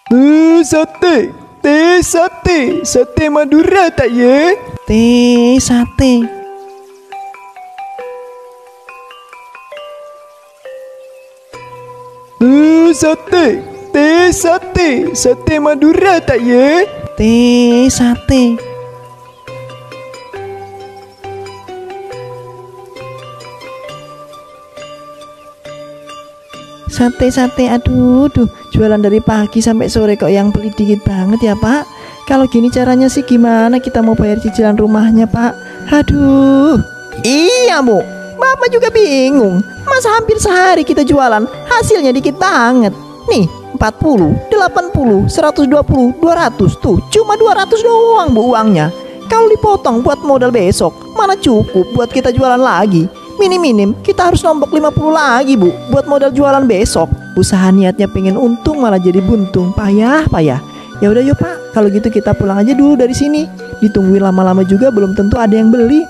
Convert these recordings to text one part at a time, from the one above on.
Sate. Sate Madura tak ya? Sate. Sate Madura tak ya? Sate. Sate, aduh, jualan dari pagi sampai sore kok yang beli dikit banget ya Pak. Kalau gini caranya sih gimana kita mau bayar cicilan rumahnya Pak? Aduh. Iya Bu, Bapak juga bingung. Masa hampir sehari kita jualan, hasilnya dikit banget. Nih, 40, 80, 120, 200 tuh, cuma 200 doang Bu uangnya. Kalau dipotong buat modal besok, mana cukup buat kita jualan lagi. Minim-minim kita harus nombok 50 lagi Bu buat modal jualan besok. Usaha niatnya pengen untung malah jadi buntung. Payah. Ya udah yuk Pak, kalau gitu kita pulang aja dulu dari sini. Ditungguin lama-lama juga belum tentu ada yang beli.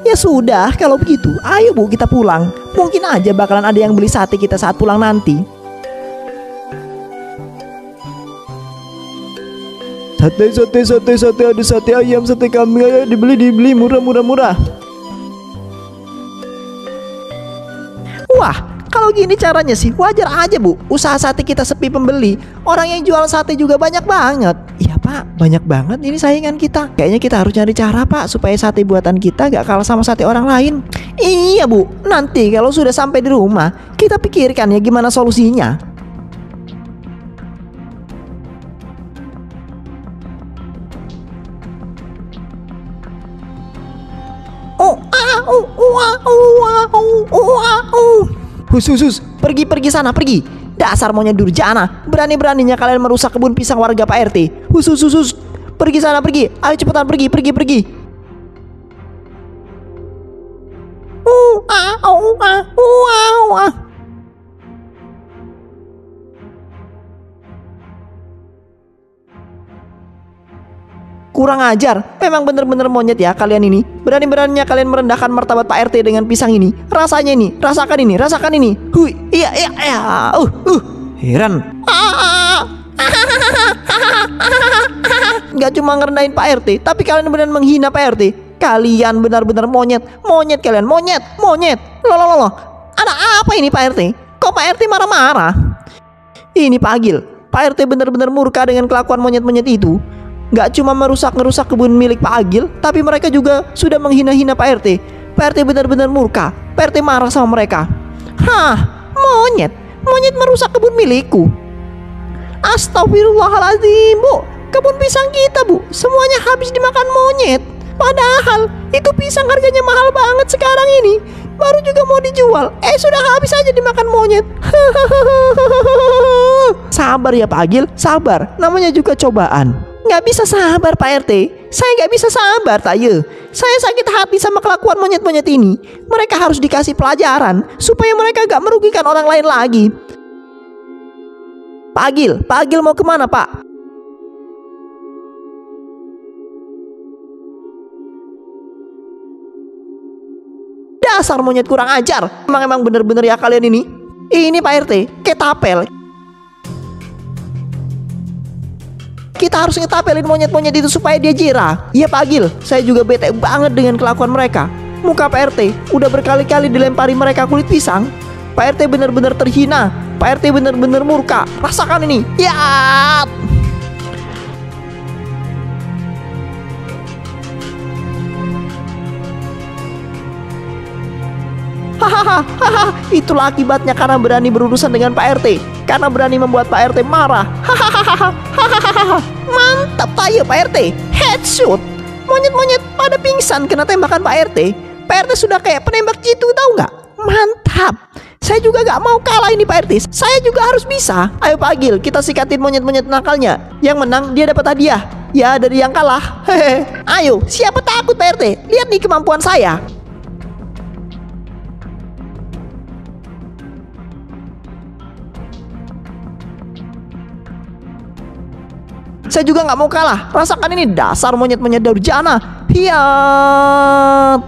Ya sudah, kalau begitu ayo Bu kita pulang. Mungkin aja bakalan ada yang beli sate kita saat pulang nanti. Sate, ada sate ayam, sate kambing, ayo dibeli murah. Wah, kalau gini caranya sih wajar aja Bu. Usaha sate kita sepi pembeli. Orang yang jual sate juga banyak banget. Iya Pak, banyak banget ini saingan kita. Kayaknya kita harus cari cara Pak supaya sate buatan kita gak kalah sama sate orang lain. Iya Bu, nanti kalau sudah sampai di rumah kita pikirkan ya gimana solusinya. Husus, pergi sana, pergi. Dasar monyet durjana, berani-beraninya kalian merusak kebun pisang warga Pak RT. Husus, pergi sana, pergi. Ayo cepetan pergi. Kurang ajar, memang bener-bener monyet ya kalian ini. Berani-beraninya kalian merendahkan martabat Pak RT dengan pisang ini. Rasanya ini, rasakan ini. Hui, iya. Heran. Gak cuma ngerendahin Pak RT, tapi kalian benar menghina Pak RT. Kalian benar-benar monyet kalian, monyet. Loh. Ada apa ini Pak RT? Kok Pak RT marah-marah? Ini Pak Agil, Pak RT benar-benar murka dengan kelakuan monyet-monyet itu. Gak cuma merusak kebun milik Pak Agil, tapi mereka juga sudah menghina-hina Pak RT. Pak RT benar-benar murka. Pak RT marah sama mereka. Monyet merusak kebun milikku. Astagfirullahaladzim Bu, kebun pisang kita Bu semuanya habis dimakan monyet. Padahal itu pisang harganya mahal banget sekarang ini. Baru juga mau dijual, sudah habis aja dimakan monyet. Sabar ya Pak Agil, sabar. Namanya juga cobaan. Gak bisa sabar Pak RT. Saya gak bisa sabar taye. Saya sakit hati sama kelakuan monyet-monyet ini. Mereka harus dikasih pelajaran supaya mereka gak merugikan orang lain lagi. Pak Agil mau kemana Pak? Dasar monyet kurang ajar. Emang bener-bener ya kalian ini. Ini Pak RT, ketapel. Kita harus ngetapelin monyet-monyet itu supaya dia jira. Iya Pak Agil, saya juga bete banget dengan kelakuan mereka. Muka Pak RT udah berkali-kali dilempari mereka kulit pisang. Pak RT bener-bener terhina. Pak RT bener-bener murka. Rasakan ini. Ya. Hahaha, itulah akibatnya karena berani berurusan dengan Pak RT. Karena berani membuat Pak RT marah. Hahaha, mantap tayo Pak RT. Headshot. Monyet-monyet pada pingsan kena tembakan Pak RT. Pak RT sudah kayak penembak jitu, tahu nggak? Mantap. Saya juga gak mau kalah ini Pak RT. Saya juga harus bisa. Ayo Pak Agil, kita sikatin monyet-monyet nakalnya. Yang menang dia dapat hadiah. Ya dari yang kalah. Hehe. Ayo, siapa takut Pak RT? Lihat nih kemampuan saya. Saya juga nggak mau kalah. Rasakan ini, dasar monyet-monyet durjana. Hiat.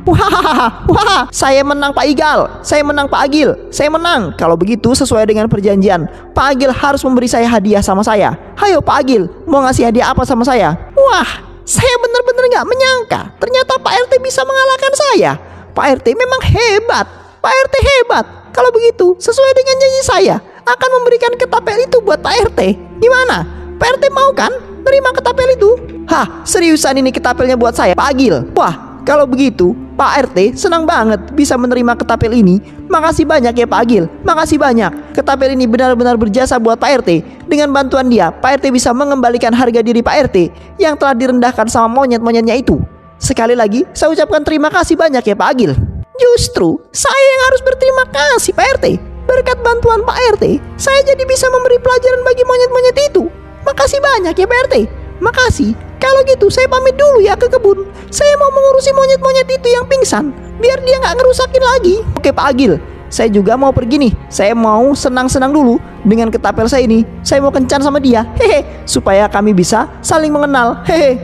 Wah, saya menang Pak Igal. Saya menang Pak Agil. Saya menang. Kalau begitu sesuai dengan perjanjian, Pak Agil harus memberi saya hadiah sama saya. Hayo Pak Agil, mau ngasih hadiah apa sama saya? Wah, saya benar-benar nggak menyangka. Ternyata Pak RT bisa mengalahkan saya. Pak RT memang hebat. Pak RT hebat. Kalau begitu, sesuai dengan janji saya, akan memberikan ketapel itu buat Pak RT. Gimana? Pak RT mau kan terima ketapel itu? Hah, seriusan ini ketapelnya buat saya, Pak Agil? Wah, kalau begitu, Pak RT senang banget bisa menerima ketapel ini. Makasih banyak ya Pak Agil. Makasih banyak. Ketapel ini benar-benar berjasa buat Pak RT. Dengan bantuan dia, Pak RT bisa mengembalikan harga diri Pak RT yang telah direndahkan sama monyet-monyetnya itu. Sekali lagi, saya ucapkan terima kasih banyak ya Pak Agil. Justru, saya yang harus berterima kasih Pak RT. Berkat bantuan Pak RT, saya jadi bisa memberi pelajaran bagi monyet-monyet itu. Makasih banyak ya Pak RT. Makasih. Kalau gitu saya pamit dulu ya ke kebun. Saya mau mengurusi monyet-monyet itu yang pingsan, biar dia nggak ngerusakin lagi. Oke Pak Agil, saya juga mau pergi nih. Saya mau senang-senang dulu dengan ketapel saya ini. Saya mau kencan sama dia. Hehe, supaya kami bisa saling mengenal. Hehe.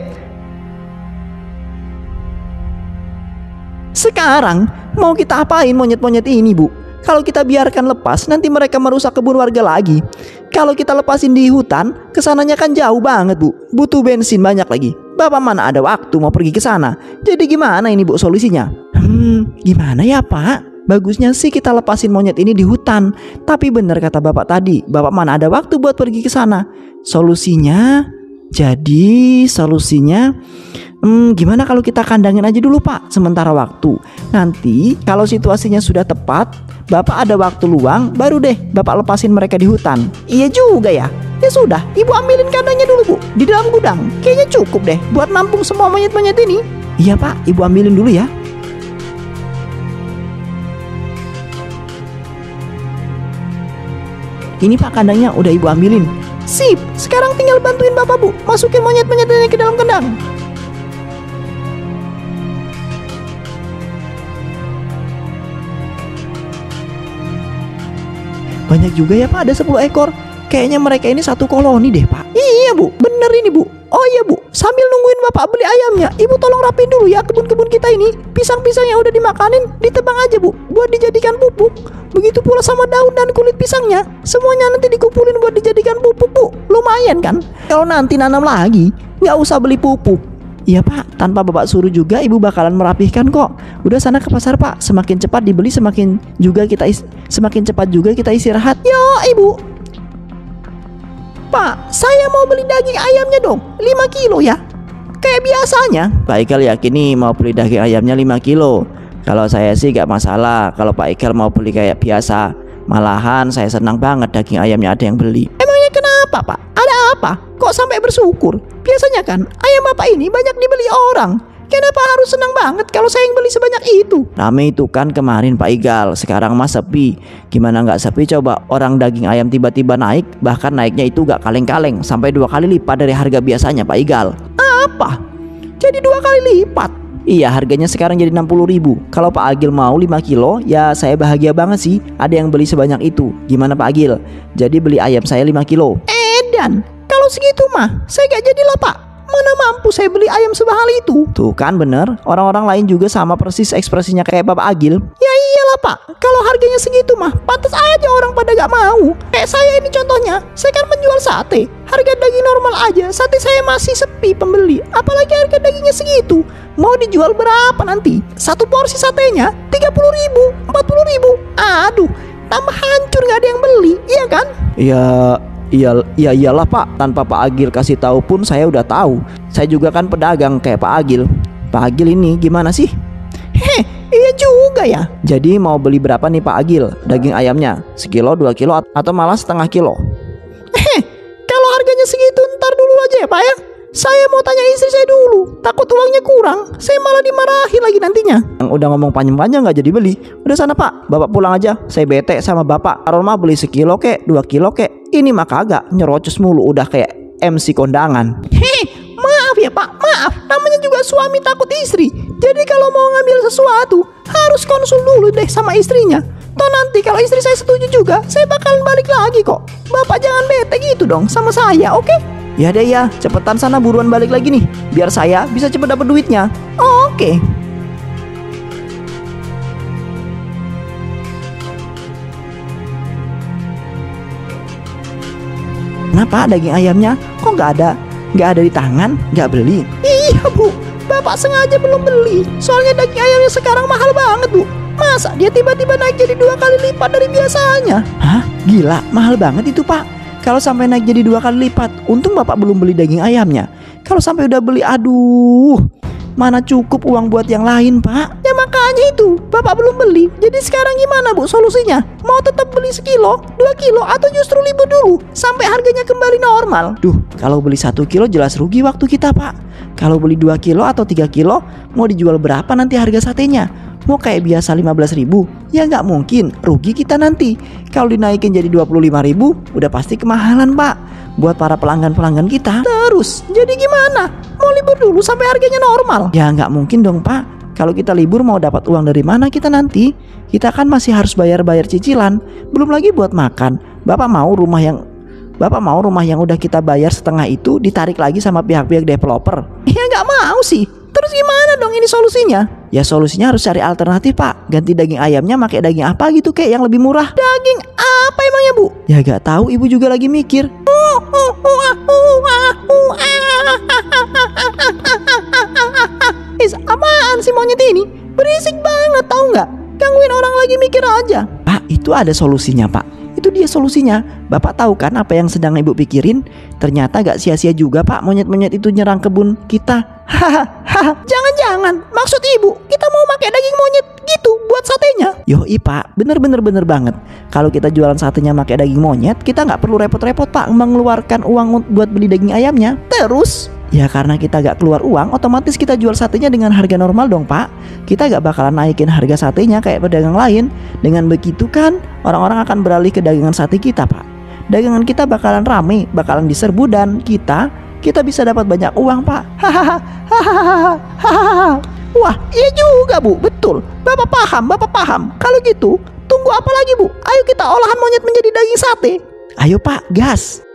Sekarang mau kita apain monyet-monyet ini, Bu? Kalau kita biarkan lepas, nanti mereka merusak kebun warga lagi. Kalau kita lepasin di hutan, kesananya kan jauh banget, Bu. Butuh bensin banyak lagi. Bapak mana ada waktu mau pergi ke sana. Jadi gimana ini, Bu, solusinya? Gimana ya, Pak? Bagusnya sih kita lepasin monyet ini di hutan. Tapi benar kata Bapak tadi, Bapak mana ada waktu buat pergi ke sana. Solusinya, gimana kalau kita kandangin aja dulu Pak, sementara waktu. Nanti kalau situasinya sudah tepat, Bapak ada waktu luang, baru deh Bapak lepasin mereka di hutan. Iya juga ya. Ya sudah, Ibu ambilin kandangnya dulu Bu, di dalam gudang. Kayaknya cukup deh buat nampung semua monyet-monyet ini. Iya Pak, Ibu ambilin dulu ya. Ini Pak kandangnya udah Ibu ambilin. Sip, sekarang tinggal bantuin Bapak Bu masukin monyet-monyet ini ke dalam kandang. Banyak juga ya Pak, ada 10 ekor. Kayaknya mereka ini satu koloni deh Pak. Iya Bu, bener ini Bu. Oh iya Bu, sambil nungguin Bapak beli ayamnya, Ibu tolong rapiin dulu ya kebun-kebun kita ini. Pisang-pisang yang udah dimakanin ditebang aja Bu, buat dijadikan pupuk. Begitu pula sama daun dan kulit pisangnya, semuanya nanti dikumpulin buat dijadikan pupuk Bu. Lumayan kan? Kalau nanti nanam lagi, nggak usah beli pupuk. Iya Pak, tanpa Bapak suruh juga Ibu bakalan merapihkan kok. Udah sana ke pasar Pak, semakin cepat dibeli semakin cepat juga kita istirahat. Yo Ibu. Pak, saya mau beli daging ayamnya dong, 5 kilo ya. Kayak biasanya. Pak Ikel yakin nih mau beli daging ayamnya 5 kilo. Kalau saya sih gak masalah kalau Pak Ikel mau beli kayak biasa. Malahan saya senang banget daging ayamnya ada yang beli. Emangnya kenapa Pak? Ada apa? Kok sampai bersyukur? Biasanya kan ayam Bapak ini banyak dibeli orang. Kenapa harus senang banget kalau saya yang beli sebanyak itu? Rame itu kan kemarin Pak Igal, sekarang mas sepi. Gimana nggak sepi coba? Orang daging ayam tiba-tiba naik, bahkan naiknya itu gak kaleng-kaleng, sampai 2 kali lipat dari harga biasanya Pak Igal. Apa? Jadi 2 kali lipat? Iya, harganya sekarang jadi 60.000. Kalau Pak Agil mau 5 kilo, ya saya bahagia banget sih ada yang beli sebanyak itu. Gimana Pak Agil? Jadi beli ayam saya 5 kilo. Dan kalau segitu mah saya gak jadilah Pak. Mana mampu saya beli ayam semahal itu. Tuh kan bener, orang-orang lain juga sama persis ekspresinya kayak Bapak Agil. Ya iyalah Pak, kalau harganya segitu mah pantas aja orang pada gak mau. Kayak saya ini contohnya, saya kan menjual sate. Harga daging normal aja, sate saya masih sepi pembeli. Apalagi harga dagingnya segitu. Mau dijual berapa nanti? Satu porsi satenya 30.000, 40.000. Aduh, tambah hancur gak ada yang beli, iya kan? Iyalah Pak, tanpa Pak Agil kasih tahu pun saya udah tahu. Saya juga kan pedagang kayak Pak Agil. Pak Agil ini gimana sih? Iya juga ya. Jadi mau beli berapa nih Pak Agil daging ayamnya? Sekilo, 2 kilo, atau malah setengah kilo? Kalau harganya segitu ntar dulu aja ya Pak ya. Saya mau tanya istri saya dulu, takut uangnya kurang. Saya malah dimarahi lagi nantinya. Yang udah ngomong panjang-panjang gak jadi beli. Udah sana Pak, Bapak pulang aja. Saya bete sama Bapak. Taruh mah beli sekilo kek, 2 kilo kek. Ini mah kagak, nyerocos mulu udah kayak MC kondangan. Maaf ya Pak, maaf. Namanya juga suami takut istri. Jadi kalau mau ngambil sesuatu harus konsul dulu deh sama istrinya. Toh nanti kalau istri saya setuju juga, saya bakalan balik lagi kok. Bapak jangan bete gitu dong sama saya, oke? Ya deh ya, cepetan sana buruan balik lagi nih, biar saya bisa cepet dapet duitnya. Oke. Mana Pak daging ayamnya? Kok nggak ada? Nggak ada di tangan? Nggak beli? Iya Bu, Bapak sengaja belum beli. Soalnya daging ayamnya sekarang mahal banget Bu. Masa dia tiba-tiba naik jadi 2 kali lipat dari biasanya? Hah? Gila, mahal banget itu Pak. Kalau sampai naik jadi 2 kali lipat, untung Bapak belum beli daging ayamnya. Kalau sampai udah beli, aduh, mana cukup uang buat yang lain Pak. Ya makanya itu, Bapak belum beli. Jadi sekarang gimana Bu solusinya? Mau tetap beli sekilo, 2 kilo, atau justru libur dulu sampai harganya kembali normal? Duh, kalau beli 1 kilo jelas rugi waktu kita Pak. Kalau beli 2 kilo atau 3 kilo, mau dijual berapa nanti harga satenya? Mau kayak biasa 15.000? Ya nggak mungkin, rugi kita nanti. Kalau dinaikin jadi 25.000, udah pasti kemahalan Pak buat para pelanggan-pelanggan kita. Terus, jadi gimana? Mau libur dulu sampai harganya normal? Ya nggak mungkin dong Pak. Kalau kita libur mau dapat uang dari mana kita nanti? Kita kan masih harus bayar-bayar cicilan. Belum lagi buat makan. Bapak mau rumah yang udah kita bayar setengah itu ditarik lagi sama pihak-pihak developer? Ya nggak mau sih. Terus gimana dong ini solusinya? Ya solusinya harus cari alternatif Pak. Ganti daging ayamnya pakai daging apa gitu kayak yang lebih murah. Daging apa emangnya Bu? Ya gak tahu, Ibu juga lagi mikir. Apaan sih monyet ini? Berisik banget tahu nggak? Gangguin orang lagi mikir aja. Pak, itu ada solusinya Pak. Itu dia solusinya. Bapak tahu kan apa yang sedang Ibu pikirin? Ternyata gak sia-sia juga Pak monyet-monyet itu nyerang kebun kita. Hahaha. Jangan-jangan maksud Ibu kita mau pakai daging monyet gitu buat satenya? Yoi Pak, bener banget. Kalau kita jualan satenya pakai daging monyet, kita nggak perlu repot-repot Pak mengeluarkan uang buat beli daging ayamnya. Terus ya karena kita gak keluar uang, otomatis kita jual satenya dengan harga normal dong Pak. Kita gak bakalan naikin harga satenya kayak pedagang lain. Dengan begitu kan orang-orang akan beralih ke dagangan sate kita Pak. Dagangan kita bakalan rame, bakalan diserbu, dan kita bisa dapat banyak uang Pak. Hahaha. Wah iya juga Bu, betul. Bapak paham. Kalau gitu tunggu apa lagi Bu? Ayo kita olahan monyet menjadi daging sate. Ayo Pak, gas.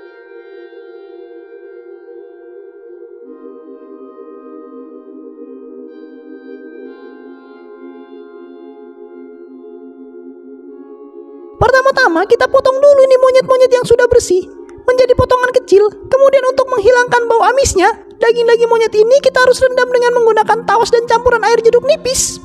Pertama-tama kita potong dulu ini monyet-monyet yang sudah bersih menjadi potongan kecil. Kemudian untuk menghilangkan bau amisnya, daging-daging monyet ini kita harus rendam dengan menggunakan tawas dan campuran air jeruk nipis.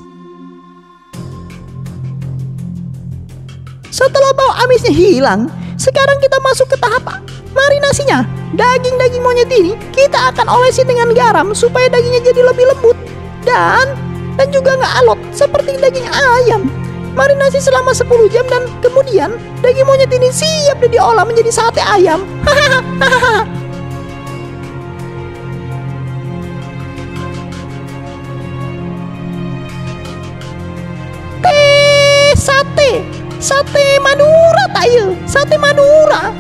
Setelah bau amisnya hilang, sekarang kita masuk ke tahap marinasinya. Daging-daging monyet ini kita akan olesi dengan garam supaya dagingnya jadi lebih lembut dan juga nggak alot seperti daging ayam. Marinasi selama 10 jam dan kemudian daging monyet ini siap diolah menjadi sate ayam. Sate Madura tayo. Sate Madura.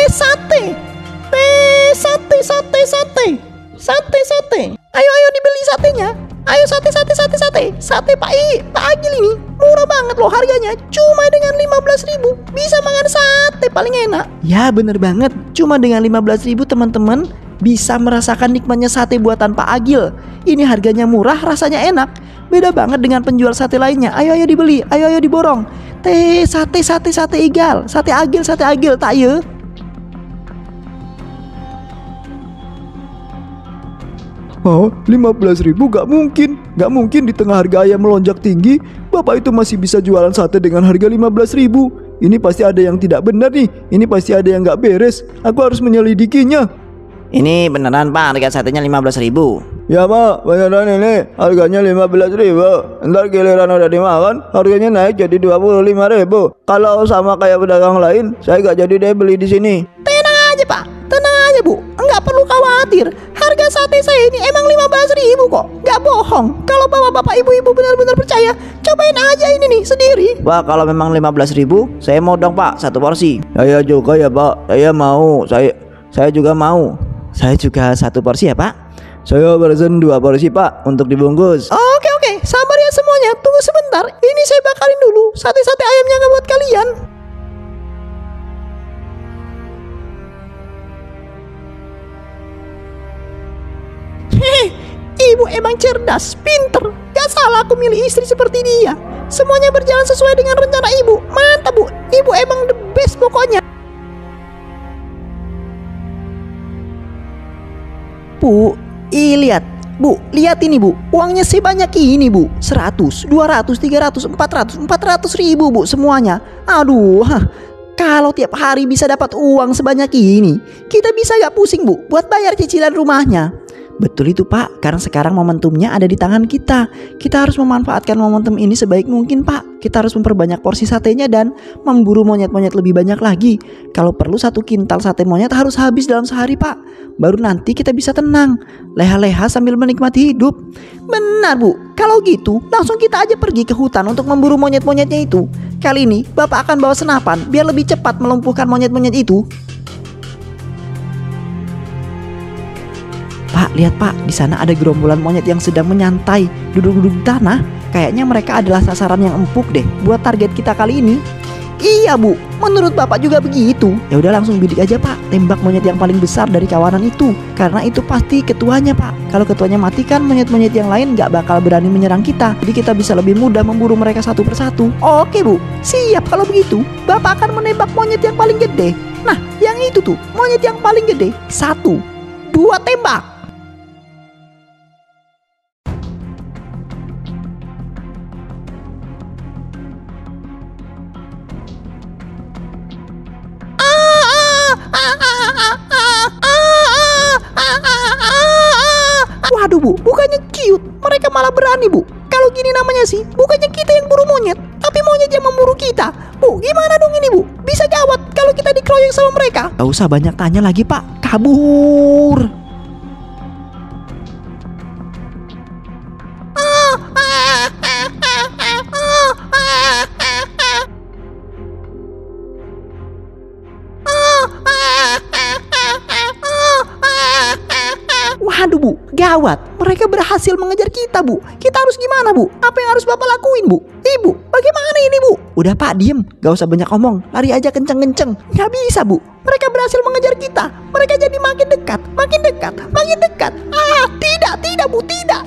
Sate. Ayo dibeli satenya. Ayo sate. Sate Pak Agil ini murah banget loh harganya. Cuma dengan 15.000 bisa makan sate paling enak. Ya bener banget. Cuma dengan 15.000 teman-teman bisa merasakan nikmatnya sate buatan Pak Agil. Ini harganya murah, rasanya enak. Beda banget dengan penjual sate lainnya. Ayo dibeli, ayo diborong. Sate Igal, sate Agil tak ya? Oh, 15.000 gak mungkin di tengah harga ayam melonjak tinggi, Bapak itu masih bisa jualan sate dengan harga 15.000. Ini pasti ada yang tidak benar nih. Ini pasti ada yang gak beres. Aku harus menyelidikinya. Ini beneran Pak harga satenya 15.000? Ya Pak, beneran ini harganya 15.000. Ntar giliran udah dimakan harganya naik jadi 25.000. Kalau sama kayak pedagang lain, saya gak jadi deh beli di sini. Tenang aja Pak, tenang aja Bu, nggak perlu khawatir. Harga sate saya ini emang 15.000 kok, nggak bohong. Kalau bapak-bapak ibu-ibu benar-benar percaya, cobain aja ini nih sendiri. Pak, kalau memang 15.000, saya mau dong Pak, 1 porsi. Saya juga ya Pak, saya mau. Saya juga mau. Saya juga 1 porsi ya Pak. Saya pesen 2 porsi Pak untuk dibungkus. Oke, sabar ya semuanya. Tunggu sebentar. Ini saya bakarin dulu sate-sate ayamnya nggak buat kalian. Ibu emang cerdas, pinter. Gak salah aku milih istri seperti dia. Semuanya berjalan sesuai dengan rencana ibu. Mantap Bu, ibu emang the best pokoknya. Bu, lihat ini Bu, uangnya sebanyak ini Bu, 100, 200, 300, 400 ribu Bu semuanya. Aduh, kalau tiap hari bisa dapat uang sebanyak ini, kita bisa gak pusing Bu buat bayar cicilan rumahnya. Betul itu Pak, karena sekarang momentumnya ada di tangan kita. Kita harus memanfaatkan momentum ini sebaik mungkin Pak. Kita harus memperbanyak porsi satenya dan memburu monyet-monyet lebih banyak lagi. Kalau perlu 1 kintal sate monyet harus habis dalam sehari Pak. Baru nanti kita bisa tenang, leha-leha sambil menikmati hidup. Benar Bu, kalau gitu langsung kita aja pergi ke hutan untuk memburu monyet-monyetnya itu. Kali ini Bapak akan bawa senapan biar lebih cepat melumpuhkan monyet-monyet itu. Pak, lihat Pak, di sana ada gerombolan monyet yang sedang menyantai, duduk-duduk di tanah. Kayaknya mereka adalah sasaran yang empuk deh buat target kita kali ini. Iya Bu, menurut Bapak juga begitu. Ya udah langsung bidik aja Pak, tembak monyet yang paling besar dari kawanan itu. Karena itu pasti ketuanya Pak. Kalau ketuanya mati kan monyet-monyet yang lain gak bakal berani menyerang kita. Jadi kita bisa lebih mudah memburu mereka satu persatu. Oke Bu, siap kalau begitu. Bapak akan menembak monyet yang paling gede. Nah, yang itu tuh, monyet yang paling gede. 1, 2, tembak. Waduh Bu, bukannya cute, mereka malah berani Bu. Kalau gini namanya sih, bukannya kita yang buru monyet, tapi monyet yang memburu kita. Bu, gimana dong ini Bu? Bisa gawat kalau kita dikeroyok sama mereka. Gak usah banyak tanya lagi Pak, kabur. Waduh Bu, gawat. Mereka berhasil mengejar kita Bu. Kita harus gimana Bu? Apa yang harus Bapak lakuin Bu? Ibu, bagaimana ini Bu? Udah Pak, diem. Gak usah banyak omong. Lari aja kenceng-kenceng. Gak bisa Bu. Mereka berhasil mengejar kita. Mereka jadi makin dekat, makin dekat, makin dekat. Tidak Bu, tidak.